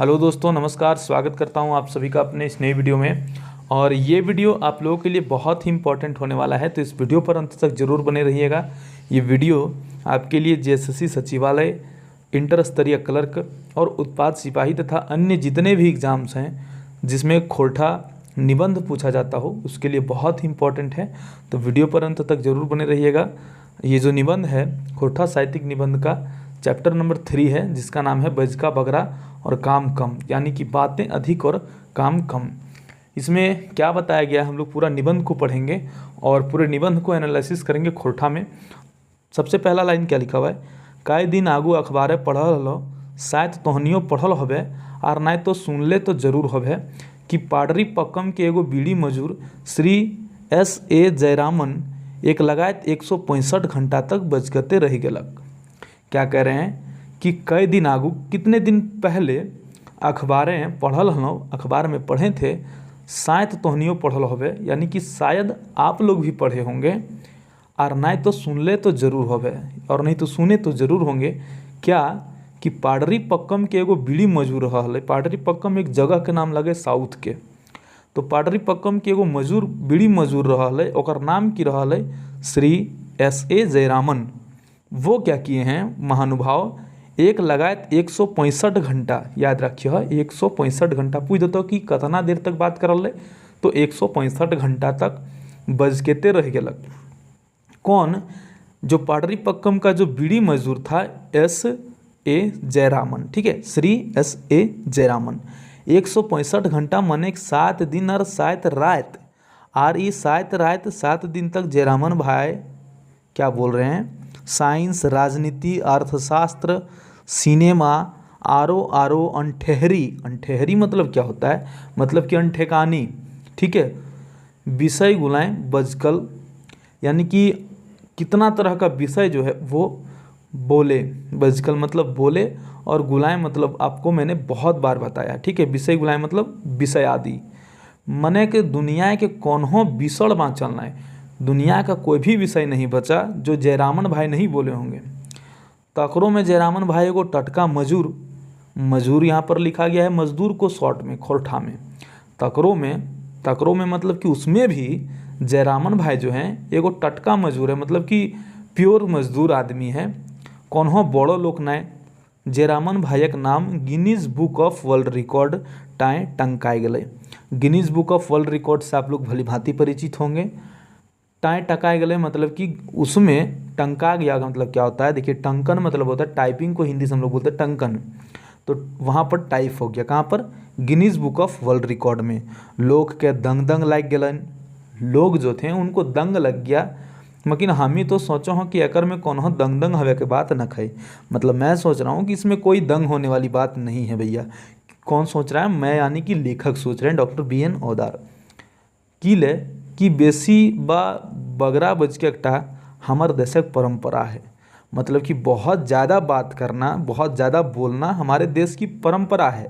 Hello दोस्तों, नमस्कार। स्वागत करता हूं आप सभी का अपने इस नई वीडियो में। और ये वीडियो आप लोगों के लिए बहुत ही इंपॉर्टेंट होने वाला है, तो इस वीडियो पर अंत तक जरूर बने रहिएगा। ये वीडियो आपके लिए जेएसएससी सचिवालय, इंटर स्तरीय क्लर्क और उत्पाद सिपाही तथा अन्य जितने भी एग्ज़ाम्स हैं जिसमें खोरठा निबंध पूछा जाता हो उसके लिए बहुत ही इंपॉर्टेंट है। तो वीडियो पर अंत तक जरूर बने रहिएगा। ये जो निबंध है खोरठा साहित्यिक निबंध का चैप्टर नंबर 3 है, जिसका नाम है बज का बगरा और काम कम, यानी कि बातें अधिक और काम कम। इसमें क्या बताया गया, हम लोग पूरा निबंध को पढ़ेंगे और पूरे निबंध को एनालिसिस करेंगे खोरठा में। सबसे पहला लाइन क्या लिखा हुआ है, कई दिन आगू अखबारें पढ़ल हलो, शायद तोहनियो पढ़ल होबे और नहीं तो सुनले तो जरूर होबे कि पाडरी पक्कम के एगो बीड़ी मजूर श्री S.A. जयरामन एक लगायत 165 घंटा तक बजगते रह गलक। क्या कह रहे हैं कि कई दिन आगू, कितने दिन पहले अखबारें पढ़ल हलो, अखबार में पढ़े थे, शायद तोहनियो पढ़ल होबे, यानी कि शायद आप लोग भी पढ़े होंगे, और नहीं तो सुनले तो जरूर होबे, और नहीं तो सुने तो जरूर होंगे। क्या कि पाडरी पक्कम के एगो बीड़ी मजूर रहल। पाडरी पक्कम एक जगह के नाम लगे साउथ के, तो पाडरी पक्कम के एगो मजूर बीड़ी मजूर रहल, ओकर नाम की रहल श्री S.A. जयरामन। वो क्या किए हैं महानुभाव, एक लगायत 165 घंटा, याद रखिए 165 घंटा। पूछ देते कि कितना देर तक बात करल, तो 165 घंटा तक बजकेते रह गलक। कौन? जो पाडरी पक्कम का जो बीड़ी मजदूर था S.A. जयरामन, ठीक है, श्री S.A. जयरामन। 165 घंटा मने 7 दिन और 7 रात, और ये 7 रात 7 दिन तक जयरामन भाई क्या बोल रहे हैं, साइंस, राजनीति, अर्थशास्त्र, सिनेमा, आरो अनठेहरी। अनठेहरी मतलब क्या होता है, मतलब कि अनठेकानी, ठीक है, विषय गुलाएं बजकल, यानी कि कितना तरह का विषय जो है वो बोले। बजकल मतलब बोले, और गुलाएं मतलब आपको मैंने बहुत बार बताया, ठीक है। विषय गुलाएं मतलब विषय आदि, मने के दुनिया के कौनहो विषय बाँचल नहीं, दुनिया का कोई भी विषय नहीं बचा जो जयरामन भाई नहीं बोले होंगे। तकरो में जयरामन भाई एगो टटका मजूर यहाँ पर लिखा गया है, मजदूर को शॉर्ट में, खोरठा में। तकरो में मतलब कि उसमें भी जयरामन भाई जो हैं एगो टटका मजूर है, मतलब कि प्योर मजदूर आदमी है, कौनहो बड़ो लोग नहीं। जयरामन भाईक नाम Guinness book of world record टाएँ टंकाए गए। Guinness book of world record से आप लोग भली भांति परिचित होंगे। टाएँ टकाए गए मतलब कि उसमें टंका गया मतलब क्या होता है, देखिए टंकन मतलब होता है टाइपिंग को हिंदी से हम लोग बोलते हैं टंकन, तो वहाँ पर टाइप हो गया, कहाँ पर, Guinness book of world record में। लोग के दंग लग गलन, लोग जो थे उनको दंग लग गया। लेकिन हम ही तो सोचो हो कि एकर में कौन हो दंग हवे के बात न खाई, मतलब मैं सोच रहा हूँ कि इसमें कोई दंग होने वाली बात नहीं है भैया। कौन सोच रहा है, मैं यानी कि लेखक सोच रहे हैं, डॉक्टर B.N. ओदार की ले कि बेसी बगरा बज के एकटा हमार देशक परंपरा है, मतलब कि बहुत ज़्यादा बात करना, बहुत ज़्यादा बोलना हमारे देश की परंपरा है,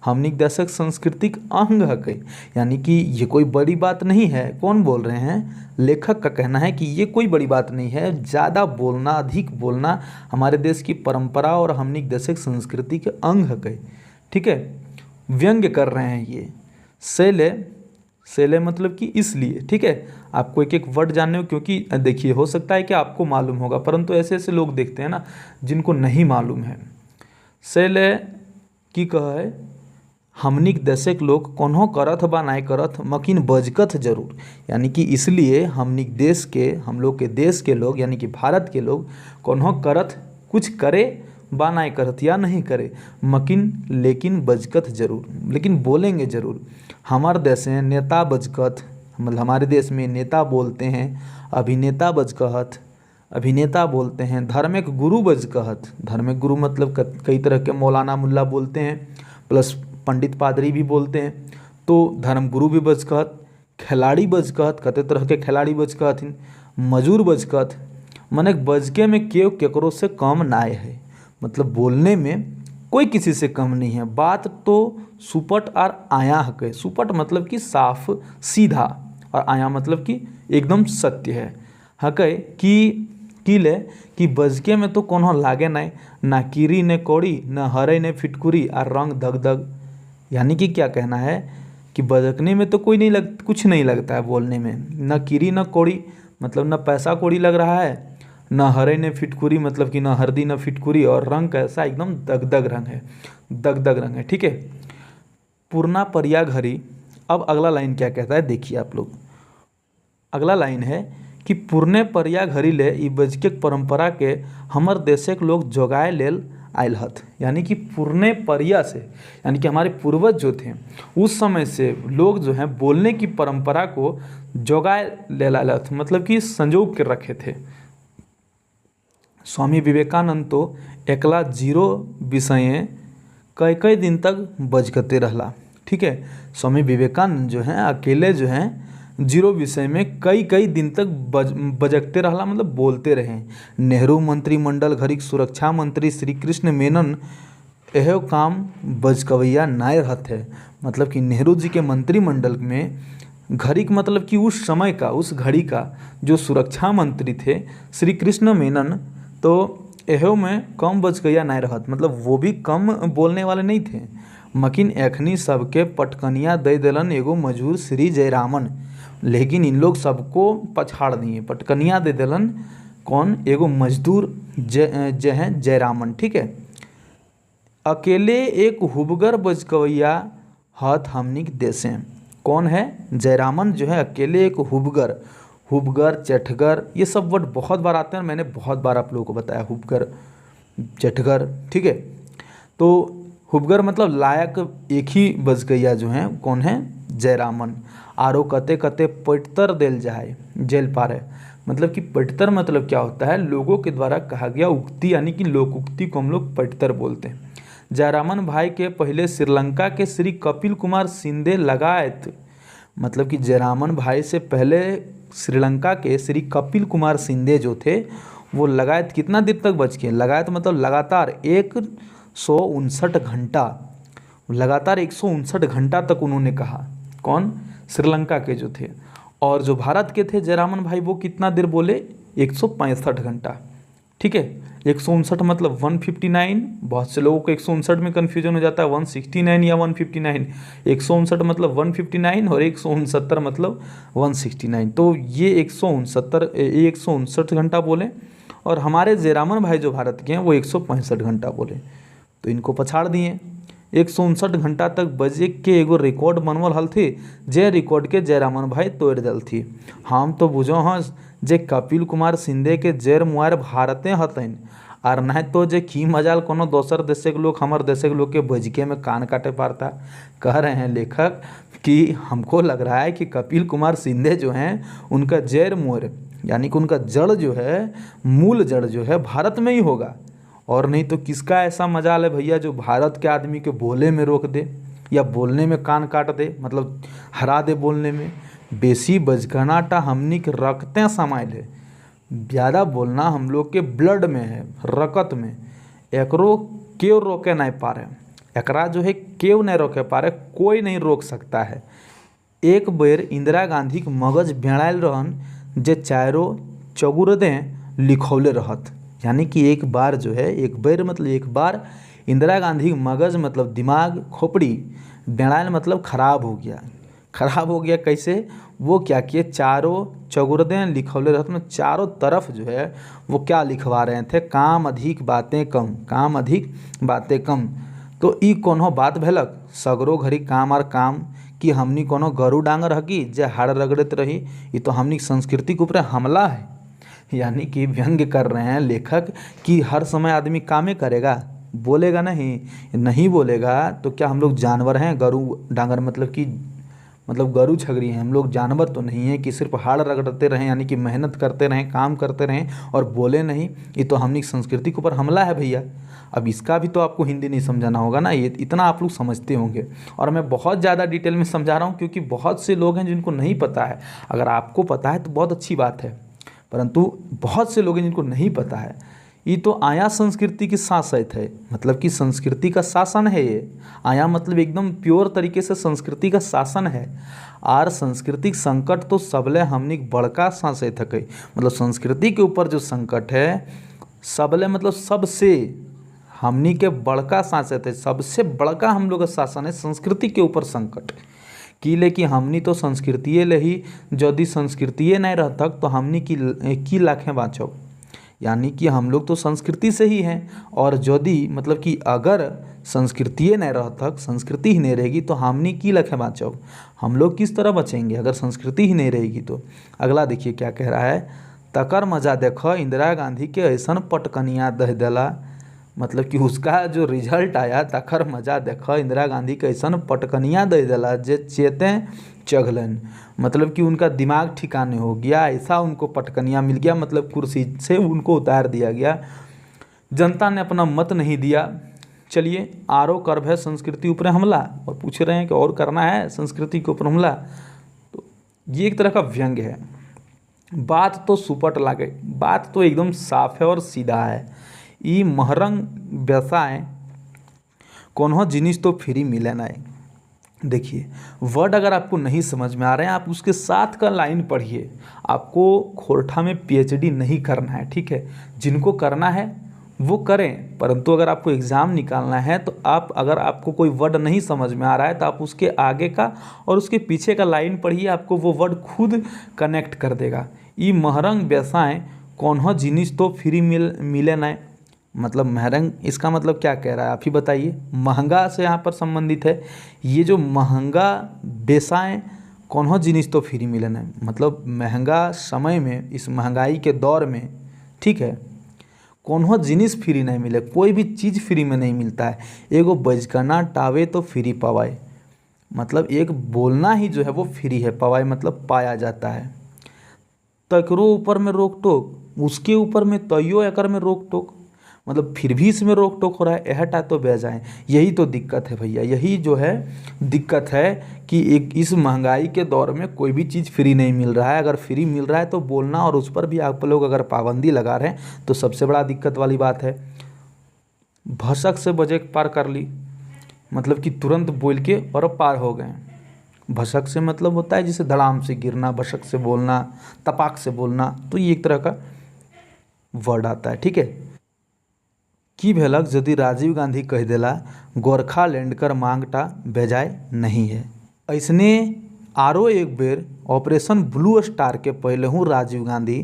हमनी देशक सांस्कृतिक अंग है कई, यानी कि ये कोई बड़ी बात नहीं है। कौन बोल रहे हैं, लेखक का कहना है कि ये कोई बड़ी बात नहीं है, ज़्यादा बोलना, अधिक बोलना हमारे देश की परंपरा और हमनी देशक संस्कृति के अंग है कई, ठीक है। व्यंग्य कर रहे हैं ये, सेले मतलब कि इसलिए, ठीक है। आपको एक एक वर्ड जानने हो, क्योंकि देखिए हो सकता है कि आपको मालूम होगा, परंतु ऐसे ऐसे लोग देखते हैं ना जिनको नहीं मालूम है। सेले की कह है, हमनिक देशक लोग कोन्हो करथ बा नहीं करथ मकिन बजकथ जरूर, यानी कि इसलिए हमनिक देश के, हम लोग के देश के लोग यानी कि भारत के लोग कोन्हो करथ, कुछ करे बा नहीं करत या नहीं करे, मकिन लेकिन बजकत जरूर, लेकिन बोलेंगे जरूर। हमार देश में नेता बजकत, मतलब हमारे देश में नेता बोलते हैं, अभिनेता बजकहत, अभिनेता बोलते हैं, धार्मिक गुरु बजकहत, धार्मिक गुरु मतलब कई तरह के मौलाना मुल्ला बोलते हैं, प्लस पंडित पादरी भी बोलते हैं, तो धर्म गुरु भी बजकहत, खिलाड़ी बजकहत, कते तरह के खिलाड़ी बजकहथिन, मजूर बजकहत, मने बजके में केकरो से कम नाय है, मतलब बोलने में कोई किसी से कम नहीं है। बात तो सुपट और आया है, सुपट मतलब कि साफ सीधा, और आया मतलब कि एकदम सत्य है। हकै कि मुश्किल है कि बजके में तो कोनो लागे नहीं, ना कीरी ने कोड़ी, ना हरे ने फिटकुरी और रंग दग दग। यानी कि क्या कहना है कि बजकने में तो कुछ नहीं लगता है बोलने में, न कीरी न कोड़ी मतलब न पैसा कोड़ी लग रहा है, न हरे ने फिटकुरी मतलब कि न हरदी न फिटकुरी, और रंग कैसा एकदम दगदग रंग है, दगदग रंग है। ठीक है, पूर्णा परिया घरी। अब अगला लाइन क्या कहता है देखिए आप लोग, अगला लाइन है कि पुरने परिया घरी ले ई बजके परंपरा के हमर देशक लोग जोगाए लेल आयल हथ। यानी कि पुरने परिया से, यानी कि हमारे पूर्वज जो थे उस समय से लोग जो हैं बोलने की परंपरा को जोगाए ले आयल हथ, मतलब कि संजो के रखे थे। स्वामी विवेकानंद तो एकला जीरो विषय कई कई दिन तक बजकते रहला। ठीक है, स्वामी विवेकानंद जो हैं अकेले जो हैं जीरो विषय में कई कई दिन तक बजकते रहला, मतलब बोलते रहे। नेहरू मंत्रिमंडल घरिक सुरक्षा मंत्री श्री कृष्ण मेनन यह काम बजकवैया नाय रहते। मतलब कि नेहरू जी के मंत्रिमंडल में घरिक मतलब कि उस समय का, उस घड़ी का जो सुरक्षा मंत्री थे श्री कृष्ण मेनन, तो एहो में कम बजकैया नाय रहत, मतलब वो भी कम बोलने वाले नहीं थे। मकिन एखनी सबके पटकनिया दे दिलन एगो मजूर श्री जयरामन, लेकिन इन लोग सबको पछाड़ दिए, पटकनिया दे दिलन कौन, एगो मजदूर जय हैं जयरामन। ठीक है, अकेले एक हुबगर बजकवैया हथ हमनिक देशे। कौन है, जयरामन जो है अकेले एक हुबगर, हुबगर चटगर ये सब वर्ड बहुत बार आते हैं, मैंने बहुत बार आप लोगों को बताया हुबगर चटगर। ठीक है, तो हुबगर मतलब लायक एक ही बजकैया जो हैं कौन है, जयरामन। आरो कते कते पटतर देल जाए जेल पारे, मतलब कि पटतर मतलब क्या होता है, लोगों के द्वारा कहा गया उक्ति, यानी कि लोक उक्ति को हम लोग पटतर बोलते हैं। जयरामन भाई के पहले श्रीलंका के श्री कपिल कुमार सिंधे लगायत, मतलब कि जयरामन भाई से पहले श्रीलंका के श्री कपिल कुमार सिंधे जो थे वो लगायत कितना दिन तक बच गए, लगायत मतलब लगातार 159 घंटा, लगातार 159 घंटा तक उन्होंने कहा। कौन, श्रीलंका के जो थे। और जो भारत के थे जयरामन भाई वो कितना देर बोले, 165 घंटा। ठीक है, 159 मतलब 159, बहुत से लोगों को 159 में कन्फ्यूजन हो जाता है 169 या 159। 159 मतलब 159 और 169 मतलब 169, तो ये 159 घंटा बोले। और हमारे जयरामन भाई जो भारत के हैं वो 165 घंटा बोले, तो इनको पछाड़ दिए। 159 घंटा तक बजे के एगो रिकॉर्ड बनवल हल थी, जे रिकॉर्ड के जयरामन भाई तोड़ दल थी। हम तो बुझो हाँ जे कपिल कुमार सिंधे के जेर मुआर भारते हतन, और नहीं तो जे की मजाल कोनो दोसर देश के लोग हमारे देश के लोग के बजके में कान काटे पारता। कह रहे हैं लेखक कि हमको लग रहा है कि कपिल कुमार सिंधे जो हैं उनका जैर मुआर, यानी कि उनका जड़ जो है, मूल जड़ जो है भारत में ही होगा, और नहीं तो किसका ऐसा मजाल है भैया जो भारत के आदमी के बोले में रोक दे या बोलने में कान काट दे, मतलब हरा दे बोलने में। बेसी बजकनाटा हमनी के रखते समाइल है, ज़्यादा बोलना हम लोग के ब्लड में है, रकत में। एकरो क्यों रोके नहीं पा रहे, एकरा जो है क्यों नहीं रोके पा रहे, कोई नहीं रोक सकता है। एक बेर इंदिरा गांधी के मगज बेड़ायल रहन जे चारों चौगुरदें लिखौले रहत, यानी कि एक बार जो है, एक बेर मतलब एक बार इंदिरा गांधी मगज मतलब दिमाग खोपड़ी बेड़ायल मतलब खराब हो गया। खराब हो गया कैसे, वो क्या किए, चारों चौगुरदें लिखौले रहते, में चारों तरफ जो है वो क्या लिखवा रहे थे, काम अधिक बातें कम, काम अधिक बातें कम। तो ई कोनो बात भेलक, सगरो घड़ी काम और काम कि हमनी कोनो गरु डांगर हकी जे हाड़ रगड़त रही, ये तो हमनी संस्कृति के ऊपर हमला है। यानी कि व्यंग्य कर रहे हैं लेखक कि हर समय आदमी कामे करेगा, बोलेगा नहीं, नहीं बोलेगा तो क्या हम लोग जानवर हैं, गरु डांगर मतलब गरु छगरी हैं, हम लोग जानवर तो नहीं है कि सिर्फ हाड़ रगड़ते रहें, यानी कि मेहनत करते रहें, काम करते रहें और बोले नहीं, ये तो हमनी संस्कृति के ऊपर हमला है भैया। अब इसका भी तो आपको हिंदी नहीं समझाना होगा ना, ये इतना आप लोग समझते होंगे। और मैं बहुत ज़्यादा डिटेल में समझा रहा हूँ क्योंकि बहुत से लोग हैं जिनको नहीं पता है। अगर आपको पता है तो बहुत अच्छी बात है, परंतु बहुत से लोग हैं जिनको नहीं पता है। ये तो आया संस्कृति की शासित है, मतलब कि संस्कृति का शासन है ये। आया मतलब एकदम प्योर तरीके से संस्कृति का शासन है। आर सांस्कृतिक संकट तो सबले हमनी बड़का शासित है, मतलब संस्कृति के ऊपर जो संकट है सबले मतलब सबसे हमनी के बड़का शासित है, सबसे बड़का हम लोग का शासन है संस्कृति के ऊपर संकट। कि लेकिन हमनी तो संस्कृतिये ले ही, यदि संस्कृतिये नहीं रहतक तो हमनी की लाखें बाँचब, यानी कि हम लोग तो संस्कृति से ही हैं। और यदि मतलब कि अगर संस्कृतिये नहीं रहतक, संस्कृति ही नहीं रहेगी तो हमनी की लाखें बाँचब, हम लोग किस तरह बचेंगे अगर संस्कृति ही नहीं रहेगी तो। अगला देखिए क्या कह रहा है, तकर मजा देखो इंदिरा गांधी के ऐसा पटकनिया दह देला, मतलब कि उसका जो रिजल्ट आया तकर मजा देखो इंदिरा गांधी के ऐसा पटकनिया दे देला जे चेतें चघलन, मतलब कि उनका दिमाग ठिकाने हो गया, ऐसा उनको पटकनिया मिल गया, मतलब कुर्सी से उनको उतार दिया गया। जनता ने अपना मत नहीं दिया। चलिए आरो कर्भ है संस्कृति ऊपर हमला, और पूछ रहे हैं कि और करना है संस्कृति के ऊपर हमला, तो ये एक तरह का व्यंग है। बात तो सुपट लागे, बात तो एकदम साफ है और सीधा है। ई महरंग व्यवसाय कोनो जिनिस तो फ्री मिले ना। देखिए वर्ड अगर आपको नहीं समझ में आ रहे हैं आप उसके साथ का लाइन पढ़िए। आपको खोरठा में पीएचडी नहीं करना है, ठीक है, जिनको करना है वो करें, परंतु अगर आपको एग्ज़ाम निकालना है तो आप, अगर आपको कोई वर्ड नहीं समझ में आ रहा है तो आप उसके आगे का और उसके पीछे का लाइन पढ़िए, आपको वो वर्ड खुद कनेक्ट कर देगा। ई महरंग व्यवसाय कोनो जिनिस तो फ्री मिले ना, मतलब महरंग इसका मतलब क्या कह रहा है आप ही बताइए। महंगा से यहाँ पर संबंधित है। ये जो महंगा व्यवसाय कोनो जिनिस तो फ्री मिले ना, मतलब महंगा समय में, इस महंगाई के दौर में, ठीक है, कोनो जिनिस फ्री नहीं मिले, कोई भी चीज़ फ्री में नहीं मिलता है। एगो बजकना टावे तो फ्री पवाए, मतलब एक बोलना ही जो है वो फ्री है, पवाए मतलब पाया जाता है। तकरो ऊपर में रोक टोक, उसके ऊपर में तैयो एकर में रोक टोक, मतलब फिर भी इसमें रोक टोक हो रहा है, यह तो बह जाए। यही तो दिक्कत है भैया, यही जो है दिक्कत है कि एक इस महंगाई के दौर में कोई भी चीज़ फ्री नहीं मिल रहा है। अगर फ्री मिल रहा है तो बोलना, और उस पर भी आप लोग अगर पाबंदी लगा रहे हैं तो सबसे बड़ा दिक्कत वाली बात है। भसक से बजट पार कर ली, मतलब कि तुरंत बोल के और पार हो गए। भसक से मतलब होता है जैसे धड़ाम से गिरना, भसक से बोलना, तपाक से बोलना, तो ये एक तरह का वर्ड आता है, ठीक है। की भेलक यदि राजीव गांधी कह देला गोरखालैंड कर मांगटा बेजाय नहीं है। ऐसने आरो एक बेर ऑपरेशन ब्लू स्टार के पहले हूँ राजीव गांधी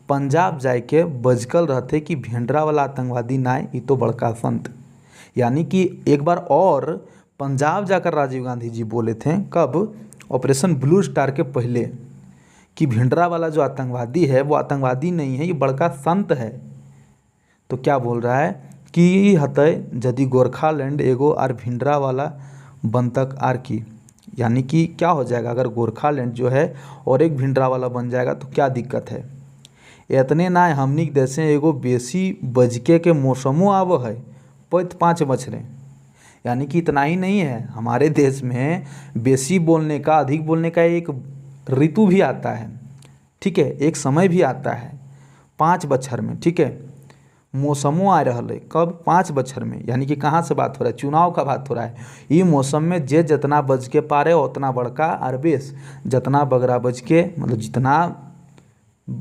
पंजाब जाए के बजकल रहते कि भेंडरा वाला आतंकवादी नाय, ये तो बड़का संत। यानी कि एक बार और पंजाब जाकर राजीव गांधी जी बोले थे, कब, ऑपरेशन ब्लू स्टार के पहले, कि भिंडरा वाला जो आतंकवादी है वो आतंकवादी नहीं है, ये बड़का संत है। तो क्या बोल रहा है कि हतय यदि गोरखालैंड एगो आर भिंडरा वाला बनतक आर की, यानी कि क्या हो जाएगा अगर गोरखालैंड जो है और एक भिंडरा वाला बन जाएगा तो क्या दिक्कत है। इतने ना हमनी के देश में एगो बेसी बजके के मौसमों आव है, 5 बछरे, यानी कि इतना ही नहीं है, हमारे देश में बेसी बोलने का, अधिक बोलने का एक ऋतु भी आता है, ठीक है, एक समय भी आता है 5 बछर में, ठीक है। मौसमों आ रहा है कब, 5 बछर में, यानी कि कहाँ से बात हो रहा है, चुनाव का बात हो रहा है। ये मौसम में जे जितना बज के पारे उतना बड़का अरबेस, जितना बगरा बज के मतलब जितना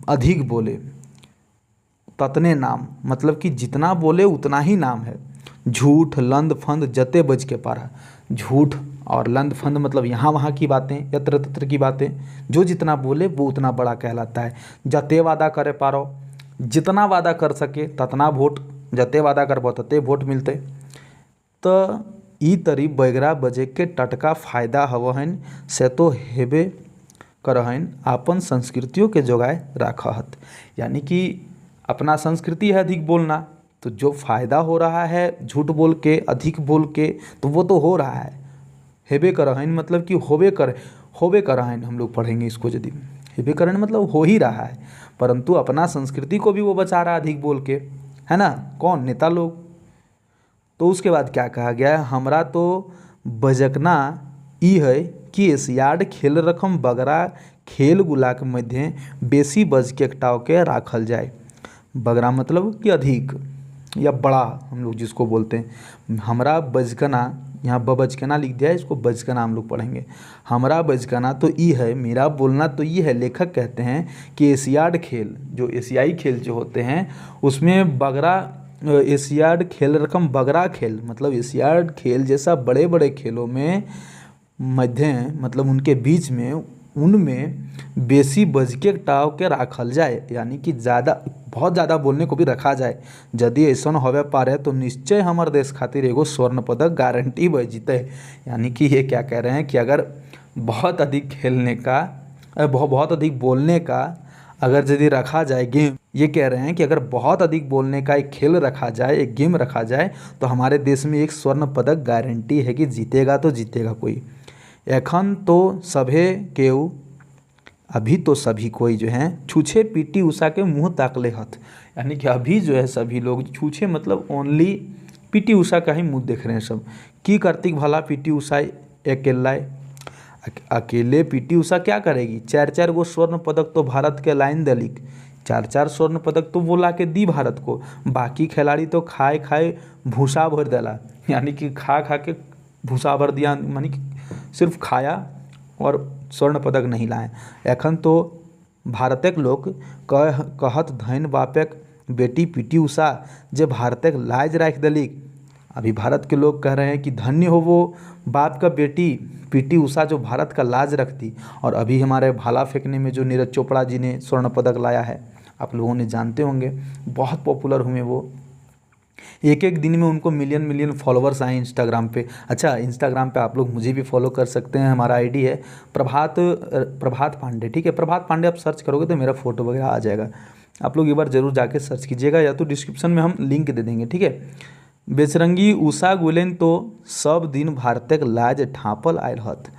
अधिक बोले ततने नाम, मतलब कि जितना बोले उतना ही नाम है। झूठ लंद फंद जते बज के पारा, झूठ और लंद फंद मतलब यहाँ वहाँ की बातें, यत्र तत्र की बातें, जो जितना बोले वो उतना बड़ा कहलाता है। जते वादा करे पारो, जितना वादा कर सके ततना वोट, जते वादा करबो तते वोट मिलते। तो ई तरी बगरा बजे के टटका फायदा हवहन से तो हेबे करहन अपन संस्कृतियों के जोगाए राखहत। यानी कि अपना संस्कृति है अधिक बोलना, तो जो फ़ायदा हो रहा है झूठ बोल के, अधिक बोल के, तो वो तो हो रहा है। हेबे करहन मतलब कि होबे करहन, हम लोग पढ़ेंगे इसको, यदि हेबे करहन मतलब हो ही रहा है, परंतु अपना संस्कृति को भी वो बचा रहा है अधिक बोल के, है ना, कौन, नेता लोग। तो उसके बाद क्या कहा गया है, हमरा तो बजकना ई है कि एशियाड खेल रकम बगरा खेल गुला के मध्य बेसी बज के एकटाव के राखल जाए। बगरा मतलब कि अधिक या बड़ा, हम लोग जिसको बोलते हैं। हमरा बचकना, यहाँ बचकना लिख दिया है, इसको बचकना हम लोग पढ़ेंगे। हमरा बचकना तो ये है, मेरा बोलना तो ये है। लेखक कहते हैं कि एशियाड खेल, जो एशियाई खेल जो होते हैं उसमें बगरा, एशियाड खेल रकम बगरा खेल, मतलब एशियाड खेल जैसा बड़े बड़े खेलों में मध्य मतलब उनके बीच में, उनमें बेसी बजके टाव के राखल जाए, यानी कि ज़्यादा, बहुत ज़्यादा बोलने को भी रखा जाए। यदि ऐसा होवे पारे तो निश्चय हमारे देश खातिर एगो स्वर्ण पदक गारंटी बच जीते। यानी कि ये क्या कह रहे हैं कि अगर बहुत अधिक खेलने का, बहुत अधिक बोलने का अगर यदि रखा जाए गेम, ये कह रहे हैं कि अगर बहुत अधिक बोलने का एक खेल रखा जाए, एक गेम रखा जाए, तो हमारे देश में एक स्वर्ण पदक गारंटी है कि जीतेगा तो जीतेगा कोई। एखन तो सभे केऊ, अभी तो सभी कोई जो हैं छूछे पीटी उषा के मुंह ताकले हथ, यानी कि अभी जो है सभी लोग छूछे मतलब ओनली पीटी उषा का ही मुंह देख रहे हैं सब। की कार्तिक भला पीटी उषा अकेले पीटी उषा क्या करेगी? 4-4 गो स्वर्ण पदक तो भारत के लाइन दलिक, 4-4 स्वर्ण पदक तो वो ला के दी भारत को। बाकी खिलाड़ी तो खाए खाए भूसा भर दिला, यानी कि खा खा के भूसा भर दिया, यानी कि सिर्फ खाया और स्वर्ण पदक नहीं लाए। एखन तो भारतक लोग कहत धन बापक बेटी पीटी उषा जे भारतक लाज राख दलिक। अभी भारत के लोग कह रहे हैं कि धन्य हो वो बाप का बेटी पीटी उषा जो भारत का लाज रखती। और अभी हमारे भाला फेंकने में जो नीरज चोपड़ा जी ने स्वर्ण पदक लाया है, आप लोगों ने जानते होंगे, बहुत पॉपुलर हुए वो। एक एक दिन में उनको मिलियन मिलियन फॉलोअर्स आए इंस्टाग्राम पे। अच्छा, इंस्टाग्राम पे आप लोग मुझे भी फॉलो कर सकते हैं, हमारा आईडी है प्रभात पांडे, ठीक है। प्रभात पांडे आप सर्च करोगे तो मेरा फोटो वगैरह आ जाएगा, आप लोग एक बार ज़रूर जाके सर्च कीजिएगा, या तो डिस्क्रिप्शन में हम लिंक दे देंगे, ठीक है। बेचरंगी उषा गुलेन तो सब दिन भारतक लाज ढांपल आयल हत।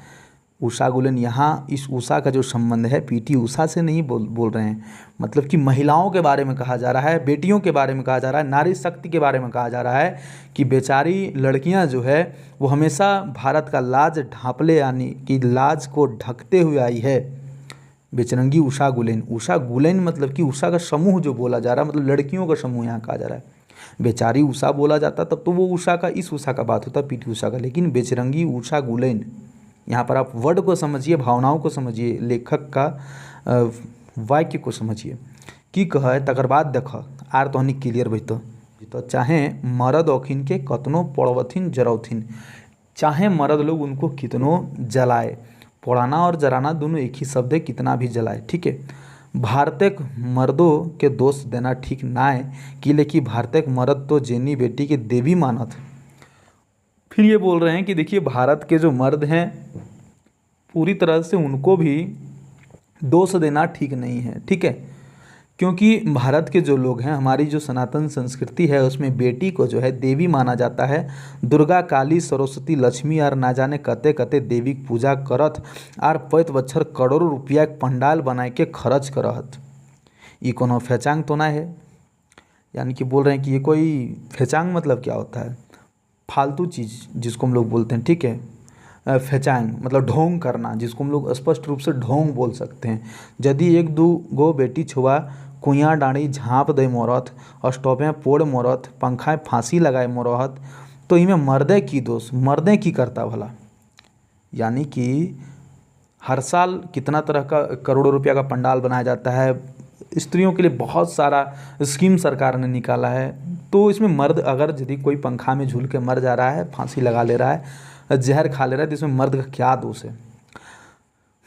उषा गुलेन, यहाँ इस उषा का जो संबंध है पीटी उषा से नहीं बोल रहे हैं, मतलब कि महिलाओं के बारे में कहा जा रहा है, बेटियों के बारे में कहा जा रहा है, नारी शक्ति के बारे में कहा जा रहा है कि बेचारी लड़कियां जो है वो हमेशा भारत का लाज ढांपले, यानी कि लाज को ढकते हुए आई है। बेचरंगी उषा गुलेन, उषा गुलेन मतलब कि उषा का समूह जो बोला जा रहा है, मतलब लड़कियों का समूह यहाँ कहा जा रहा है। बेचारी उषा बोला जाता तब तो वो उषा का, इस उषा का बात होता, पीटी उषा का, लेकिन बेचरंगी उषा गुलेन, यहाँ पर आप वर्ड को समझिए, भावनाओं को समझिए, लेखक का वाक्य को समझिए। की कहे तकर बाद देख आर तहनी क्लियर बजत, तो चाहे मर्द औखिन के कतनो पड़वथिन जरौथिन, चाहे मर्द लोग उनको कितनों जलाए, पड़ाना और जराना दोनों एक ही शब्द है, कितना भी जलाए, ठीक है। भारतक मर्दों के दोष देना ठीक ना है कि, लेकिन भारतक मर्द तो जेनी बेटी के देवी मानत। फिर ये बोल रहे हैं कि देखिए भारत के जो मर्द हैं पूरी तरह से उनको भी दोष देना ठीक नहीं है, ठीक है, क्योंकि भारत के जो लोग हैं, हमारी जो सनातन संस्कृति है उसमें बेटी को जो है देवी माना जाता है। दुर्गा, काली, सरस्वती, लक्ष्मी और ना जाने कते कते देवी की पूजा करत और पैत बच्छर करोड़ों रुपया के पंडाल बनाए के खर्च करत। ये कोनो फेचांग तो ना है, यानी कि बोल रहे हैं कि ये कोई फेचांग मतलब क्या होता है? फालतू चीज़ जिसको हम लोग बोलते हैं, ठीक है। फेचांग मतलब ढोंग करना, जिसको हम लोग स्पष्ट रूप से ढोंग बोल सकते हैं। यदि 1-2 गो बेटी छुआ कुइयाँ डाँड़ी झाँप दे मोरत, स्टोवें पोड़ मोरत, पंखाएँ फांसी लगाए मोरत, तो इनमें मर्दे की दोष, मर्दे की करता भला। यानी कि हर साल कितना तरह का करोड़ों रुपया का पंडाल बनाया जाता है, स्त्रियों के लिए बहुत सारा स्कीम सरकार ने निकाला है, तो इसमें मर्द अगर यदि कोई पंखा में झूल के मर जा रहा है, फांसी लगा ले रहा है, जहर खा ले रहा है, तो इसमें मर्द का क्या दोष है?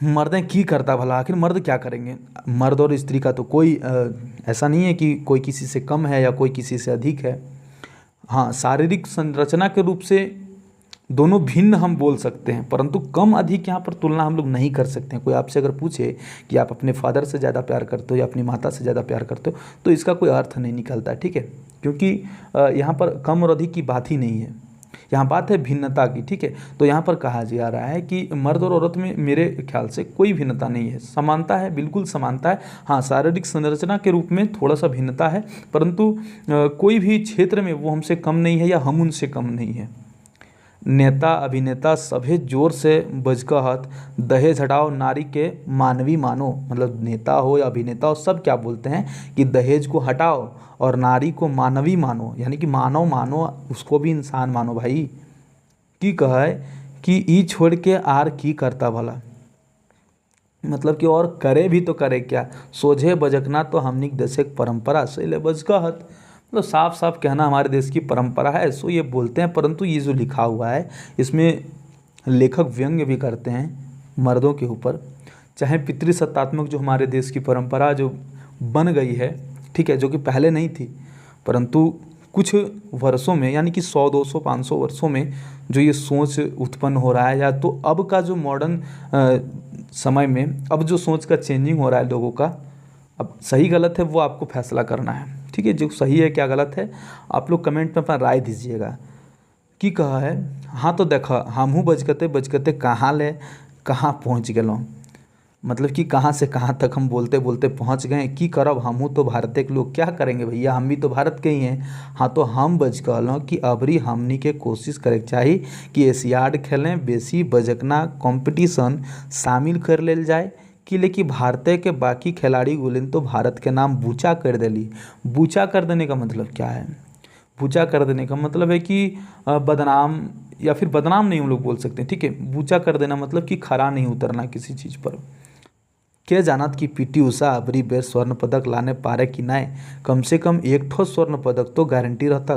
मर्दें की करता भला, आखिर मर्द क्या करेंगे? मर्द और स्त्री का तो कोई ऐसा नहीं है कि कोई किसी से कम है या कोई किसी से अधिक है। हाँ, शारीरिक संरचना के रूप से दोनों भिन्न हम बोल सकते हैं, परंतु कम अधिक यहाँ पर तुलना हम लोग नहीं कर सकते हैं। कोई आपसे अगर पूछे कि आप अपने फादर से ज़्यादा प्यार करते हो या अपनी माता से ज़्यादा प्यार करते हो, तो इसका कोई अर्थ नहीं निकलता, ठीक है, क्योंकि यहाँ पर कम और अधिक की बात ही नहीं है, यहाँ बात है भिन्नता की, ठीक है। तो यहाँ पर कहा जा रहा है कि मर्द और औरत में मेरे ख्याल से कोई भिन्नता नहीं है, समानता है, बिल्कुल समानता है। हाँ, शारीरिक संरचना के रूप में थोड़ा सा भिन्नता है, परंतु कोई भी क्षेत्र में वो हमसे कम नहीं है या हम उनसे कम नहीं है। नेता अभिनेता सभे जोर से बजकहत, दहेज हटाओ नारी के मानवी मानो। मतलब नेता हो या अभिनेता हो, सब क्या बोलते हैं कि दहेज को हटाओ और नारी को मानवी मानो, यानी कि मानव मानो, उसको भी इंसान मानो भाई। की कहे कि ई छोड़ के आर की करता भला, मतलब कि और करे भी तो करे क्या, सोझे बजकना तो हमनी के देश एक परंपरा से ले बजकहत। मतलब साफ साफ कहना हमारे देश की परंपरा है, सो ये बोलते हैं। परंतु ये जो लिखा हुआ है इसमें लेखक व्यंग्य भी करते हैं मर्दों के ऊपर। चाहे पितृसत्तात्मक जो हमारे देश की परंपरा जो बन गई है, ठीक है, जो कि पहले नहीं थी, परंतु कुछ वर्षों में, यानी कि 100 200 500 वर्षों में जो ये सोच उत्पन्न हो रहा है, या तो अब का जो मॉडर्न समय में अब जो सोच का चेंजिंग हो रहा है लोगों का, अब सही गलत है वो आपको फैसला करना है, ठीक है। जो सही है क्या गलत है आप लोग कमेंट में अपना राय दीजिएगा। की कहा है, हाँ तो देखा हमहूँ बजकते बजकते कहाँ पहुँच गलों, मतलब कि कहाँ से कहाँ तक हम बोलते बोलते पहुँच गए। की करब हमहूँ तो भारत के लोग, क्या करेंगे भैया, हम भी तो भारत के ही हैं। हाँ तो हम बज कहलों कि अबरी हमनी के कोशिश करे चाही कि एशियाड खेलें, बेसी बजकना कंपटीशन शामिल कर लेल जाए कि लेकिन भारतीय के बाकी खिलाड़ी गुलिन तो भारत के नाम बूचा कर देली। बूचा कर देने का मतलब क्या है, बूचा कर देने का मतलब है कि बदनाम, या फिर बदनाम नहीं हम लोग बोल सकते हैं, ठीक है। बूचा कर देना मतलब कि खरा नहीं उतरना किसी चीज़ पर। के जानत कि पीटी उषा अबरी बेर स्वर्ण पदक लाने पारे कि नहीं, कम से कम एक ठो स्वर्ण पदक तो गारंटी रहता।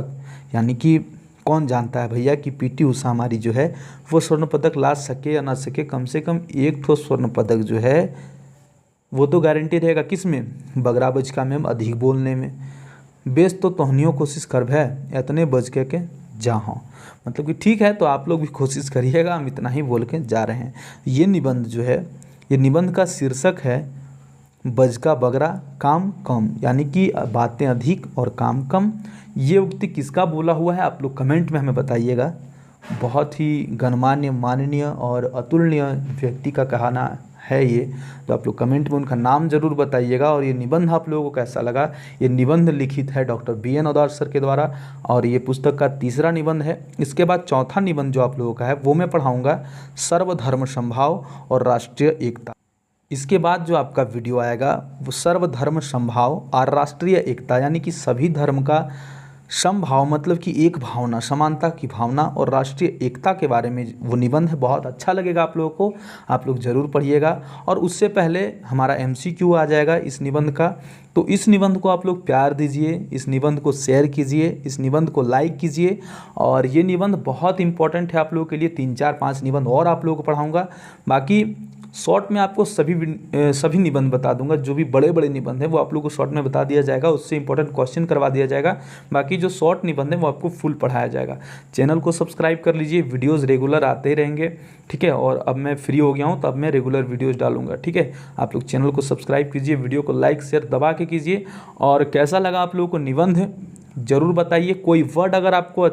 यानी कि कौन जानता है भैया कि पीटी उषा हमारी जो है वो स्वर्ण पदक ला सके या ना सके, कम से कम एक ठो स्वर्ण पदक जो है वो तो गारंटी रहेगा। किस में, बगरा बजका में, अधिक बोलने में। बेस तो तोहनियों कोशिश कर भै इतने बज के जाओ, मतलब कि ठीक है, तो आप लोग भी कोशिश करिएगा, हम इतना ही बोल के जा रहे हैं। ये निबंध जो है, ये निबंध का शीर्षक है बजका बगरा काम कम, यानी कि बातें अधिक और काम कम। ये उक्ति किसका बोला हुआ है आप लोग कमेंट में हमें बताइएगा। बहुत ही गणमान्य, माननीय और अतुलनीय व्यक्ति का कहना है ये, तो आप लोग कमेंट में उनका नाम जरूर बताइएगा। और ये निबंध आप लोगों को कैसा लगा। ये निबंध लिखित है डॉक्टर BN उदार सर के द्वारा, और ये पुस्तक का तीसरा निबंध है। इसके बाद चौथा निबंध जो आप लोगों का है वो मैं पढ़ाऊँगा, सर्वधर्म समभाव और राष्ट्रीय एकता। इसके बाद जो आपका वीडियो आएगा वो सर्वधर्म समभाव और राष्ट्रीय एकता, यानी कि सभी धर्म का समभाव, मतलब कि एक भावना, समानता की भावना और राष्ट्रीय एकता के बारे में वो निबंध है। बहुत अच्छा लगेगा आप लोगों को, आप लोग ज़रूर पढ़िएगा। और उससे पहले हमारा MCQ आ जाएगा इस निबंध का, तो इस निबंध को आप लोग प्यार दीजिए, इस निबंध को शेयर कीजिए, इस निबंध को लाइक कीजिए। और ये निबंध बहुत इंपॉर्टेंट है आप लोगों के लिए। 3 4 5 निबंध और आप लोगों को पढ़ाऊँगा। बाकी शॉर्ट में आपको सभी निबंध बता दूंगा, जो भी बड़े बड़े निबंध हैं वो आप लोगों को शॉर्ट में बता दिया जाएगा, उससे इंपॉर्टेंट क्वेश्चन करवा दिया जाएगा। बाकी जो शॉर्ट निबंध है वो आपको फुल पढ़ाया जाएगा। चैनल को सब्सक्राइब कर लीजिए, वीडियोज़ रेगुलर आते ही रहेंगे, ठीक है। और अब मैं फ्री हो गया हूँ तो अब मैं रेगुलर वीडियोज़ डालूंगा, ठीक है। आप लोग चैनल को सब्सक्राइब कीजिए, वीडियो को लाइक शेयर दबा के कीजिए। और कैसा लगा आप लोगों को निबंध ज़रूर बताइए। कोई वर्ड अगर आपको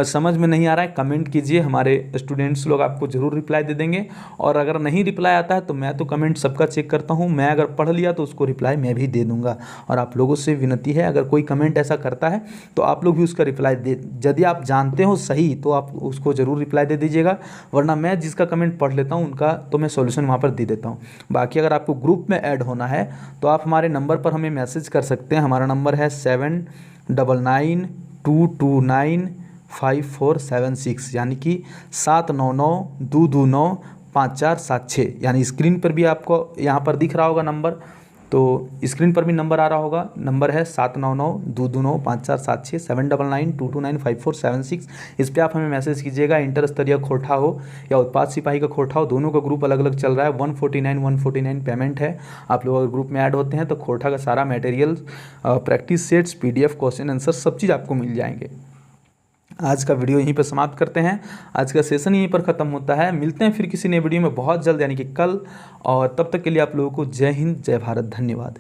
समझ में नहीं आ रहा है कमेंट कीजिए, हमारे स्टूडेंट्स लोग आपको ज़रूर रिप्लाई दे देंगे। और अगर नहीं रिप्लाई आता है तो मैं तो कमेंट सबका चेक करता हूँ, मैं अगर पढ़ लिया तो उसको रिप्लाई मैं भी दे दूँगा। और आप लोगों से विनती है, अगर कोई कमेंट ऐसा करता है तो आप लोग भी उसका रिप्लाई दे, यदि आप जानते हो सही तो आप उसको ज़रूर रिप्लाई दे दीजिएगा, वरना मैं जिसका कमेंट पढ़ लेता हूँ उनका तो मैं सॉल्यूशन वहाँ पर दे देता हूँ। बाकी अगर आपको ग्रुप में ऐड होना है तो आप हमारे नंबर पर हमें मैसेज कर सकते हैं। हमारा नंबर है 7992295476, यानी कि 7992295476। यानी स्क्रीन पर भी आपको यहाँ पर दिख रहा होगा नंबर, तो स्क्रीन पर भी नंबर आ रहा होगा। नंबर है 7992295476, 7992295476। इस पर आप हमें मैसेज कीजिएगा। इंटर स्तरीय खोटा हो या उत्पाद सिपाही का खोटा हो, दोनों का ग्रुप अलग अलग चल रहा है। 149 पेमेंट है। आप लोग अगर ग्रुप में ऐड होते हैं तो खोटा का सारा material, practice sets, PDF, question answer सब चीज़ आपको मिल जाएंगे। आज का वीडियो यहीं पर समाप्त करते हैं, आज का सेशन यहीं पर ख़त्म होता है। मिलते हैं फिर किसी नए वीडियो में बहुत जल्द, यानी कि कल। और तब तक के लिए आप लोगों को जय हिंद, जय भारत, धन्यवाद।